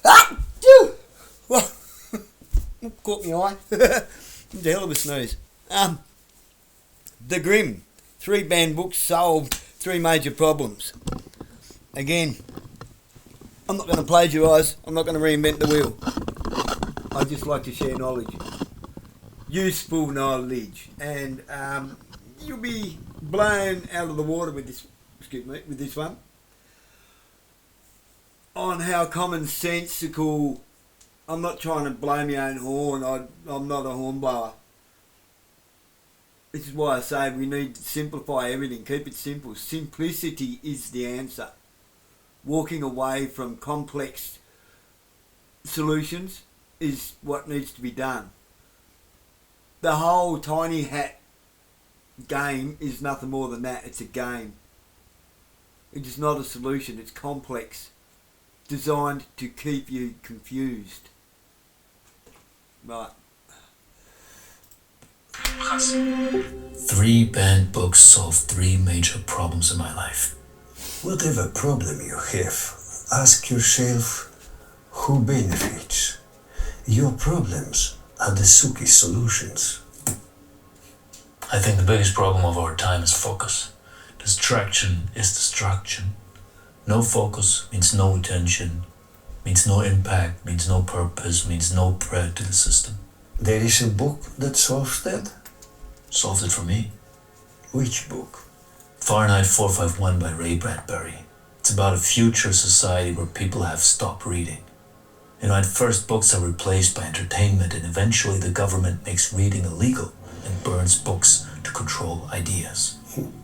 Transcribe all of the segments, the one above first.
Ah! Phew! Well, caught me eye. It's a hell of a sneeze. The Grimm. 3 banned books solved 3 major problems. Again, I'm not going to plagiarise. I'm not going to reinvent the wheel. I just like to share knowledge. Useful knowledge. And you'll be blown out of the water with this, with this one. On how commonsensical. I'm not trying to blow my own horn. I'm not a horn blower. This is why I say we need to simplify everything. Keep it simple. Simplicity is the answer. Walking away from complex solutions is what needs to be done. The whole tiny hat game is nothing more than that. It's a game. It is not a solution. It's complex. Designed to keep you confused. Right. 3 banned books solve 3 major problems in my life. Whatever problem you have, ask yourself who benefits. Your problems are the Suki solutions. I think the biggest problem of our time is focus. Distraction is destruction. No focus means no attention, means no impact, means no purpose, means no bread to the system. There is a book that solves that? Solved it for me. Which book? Fahrenheit 451 by Ray Bradbury. It's about a future society where people have stopped reading. At first books are replaced by entertainment, and eventually the government makes reading illegal and burns books to control ideas.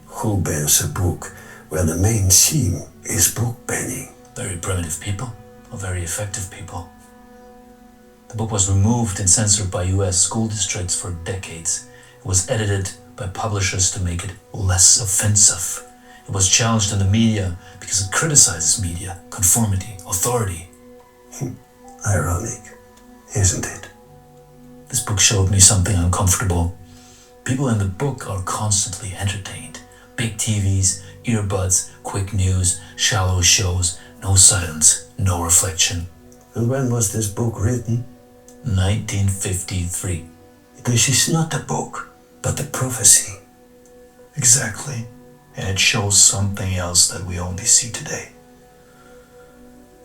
Who bans a book where the main theme is book banning? Very primitive people, or very effective people. The book was removed and censored by US school districts for decades. It was edited by publishers to make it less offensive. It was challenged in the media because it criticizes media, conformity, authority. Ironic, isn't it? This book showed me something uncomfortable. People in the book are constantly entertained. Big TVs, earbuds, quick news, shallow shows, no silence, no reflection. And when was this book written? 1953. This is not a book, but a prophecy. Exactly. And it shows something else that we only see today.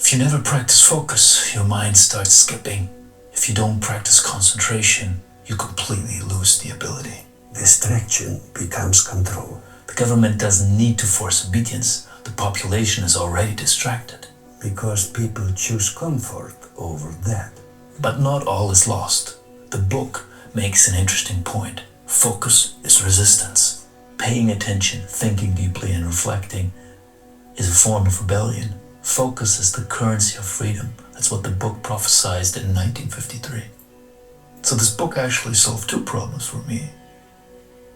If you never practice focus, your mind starts skipping. If you don't practice concentration, you completely lose the ability. Distraction becomes control. The government doesn't need to force obedience. The population is already distracted. Because people choose comfort over that. But not all is lost. The book makes an interesting point. Focus is resistance. Paying attention, thinking deeply, and reflecting is a form of rebellion. Focus is the currency of freedom. That's what the book prophesied in 1953. So this book actually solved 2 problems for me.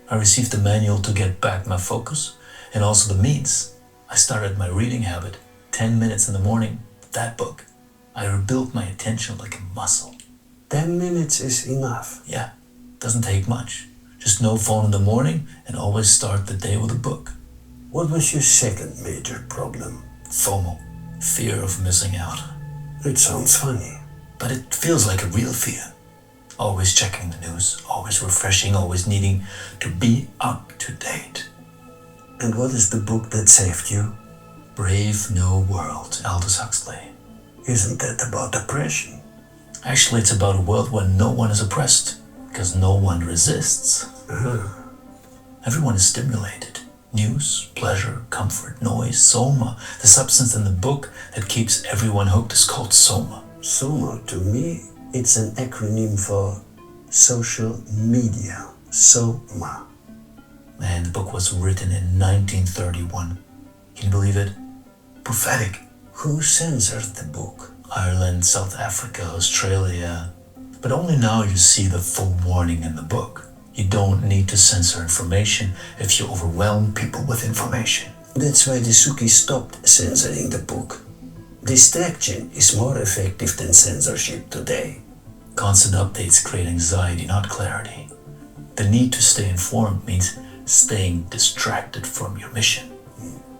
I received the manual to get back my focus, and also the means. I started my reading habit, 10 minutes in the morning, that book. I rebuilt my attention like a muscle. 10 minutes is enough. Yeah, doesn't take much. Just no phone in the morning and always start the day with a book. What was your second major problem? FOMO, fear of missing out. It sounds funny. But it feels like a real fear. Always checking the news, always refreshing, always needing to be up to date. And what is the book that saved you? Brave New World, Aldous Huxley. Isn't that about oppression? Actually, it's about a world where no one is oppressed, because no one resists. Everyone is stimulated. News, pleasure, comfort, noise, soma. The substance in the book that keeps everyone hooked is called soma. Soma, to me, it's an acronym for social media. Soma. And the book was written in 1931. Can you believe it? Prophetic. Who censored the book? Ireland, South Africa, Australia. But only now you see the full warning in the book. You don't need to censor information if you overwhelm people with information. That's why the Suki stopped censoring the book. Distraction is more effective than censorship today. Constant updates create anxiety, not clarity. The need to stay informed means staying distracted from your mission.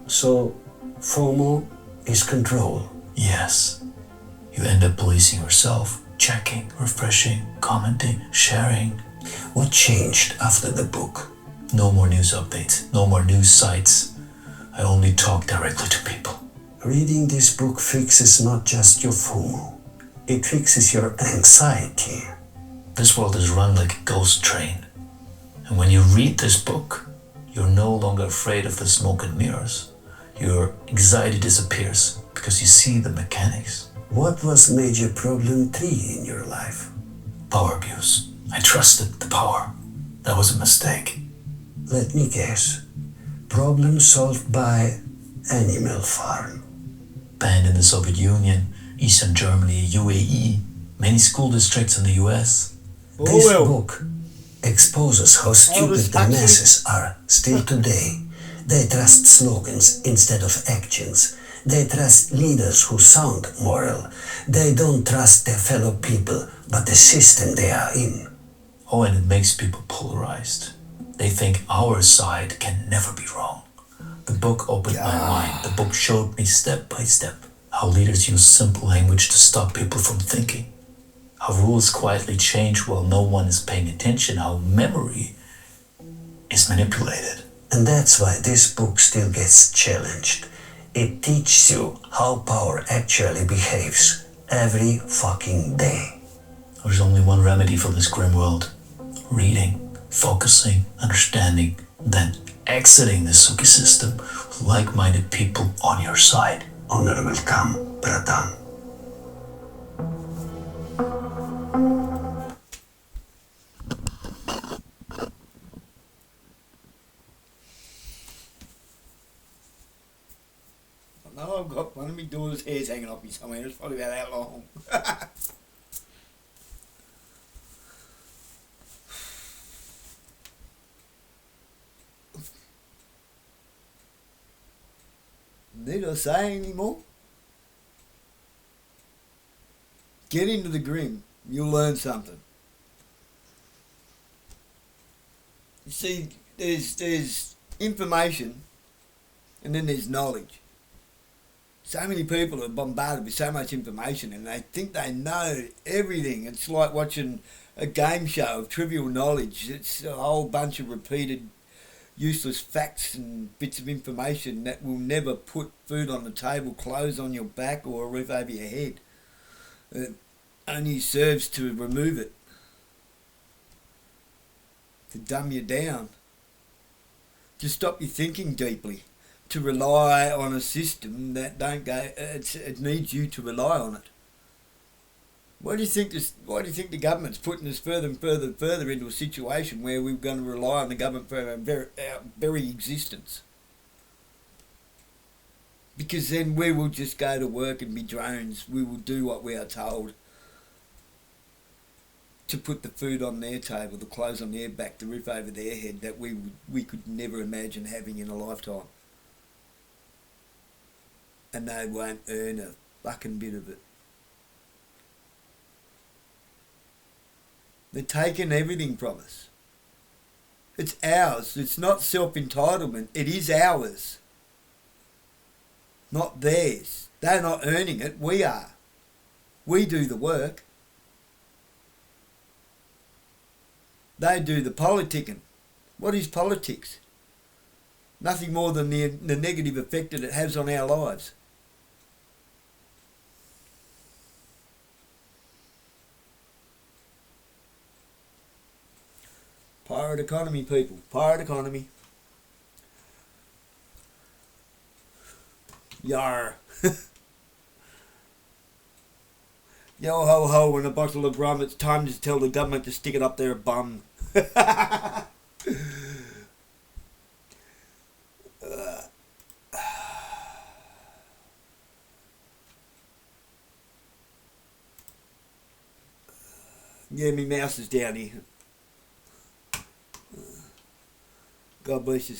So, FOMO is control. Yes. You end up policing yourself, checking, refreshing, commenting, sharing. What changed after the book? No more news updates, no more news sites. I only talk directly to people. Reading this book fixes not just your FOMO, it fixes your anxiety. This world is run like a ghost train. And when you read this book, you're no longer afraid of the smoke and mirrors. Your anxiety disappears because you see the mechanics. What was major problem 3 in your life? Power abuse. I trusted the power. That was a mistake. Let me guess. Problem solved by Animal Farm. Banned in the Soviet Union, Eastern Germany, UAE, many school districts in the US. This book exposes how stupid the masses are still today. They trust slogans instead of actions. They trust leaders who sound moral. They don't trust their fellow people, but the system they are in. Oh, and it makes people polarized. They think our side can never be wrong. The book opened my mind. The book showed me step by step how leaders use simple language to stop people from thinking. How rules quietly change while no one is paying attention. How memory is manipulated. And that's why this book still gets challenged. It teaches you how power actually behaves every fucking day. There's only one remedy for this grim world. Reading, focusing, understanding, then exiting the Suki system with like-minded people on your side. Honor will come, Pradhan. No, I've got one of my daughter's hairs hanging off me somewhere. It's probably about that long. Need I say any more? Get into the grim. You'll learn something. You see, there's information and then there's knowledge. So many people are bombarded with so much information and they think they know everything. It's like watching a game show of trivial knowledge. It's a whole bunch of repeated useless facts and bits of information that will never put food on the table, clothes on your back or a roof over your head. It only serves to remove it, to dumb you down, to stop you thinking deeply, to rely on a system that don't go. It needs you to rely on it. Why do you think the government's putting us further and further into a situation where we're going to rely on the government for our very existence? Because then we will just go to work and be drones. We will do what we are told to put the food on their table, the clothes on their back, the roof over their head that we could never imagine having in a lifetime. And they won't earn a fucking bit of it. They're taking everything from us. It's ours. It's not self-entitlement. It is ours. Not theirs. They're not earning it. We are. We do the work. They do the politicking. What is politics? Nothing more than the negative effect that it has on our lives. Pirate economy, people. Pirate economy. Yar. Yo ho ho and a bottle of rum. It's time to tell the government to stick it up their bum. Yeah, me mouse is down here. God bless you.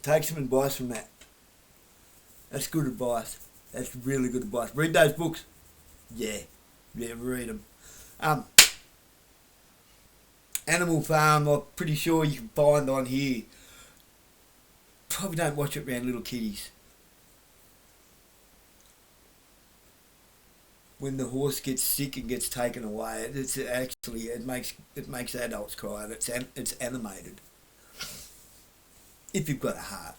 Take some advice from that. That's good advice. That's really good advice. Read those books. Yeah, read them. Animal Farm, I'm pretty sure you can find on here. Probably don't watch it around little kiddies. when the horse gets sick and gets taken away, it's actually it makes adults cry. It's animated. If you've got a heart.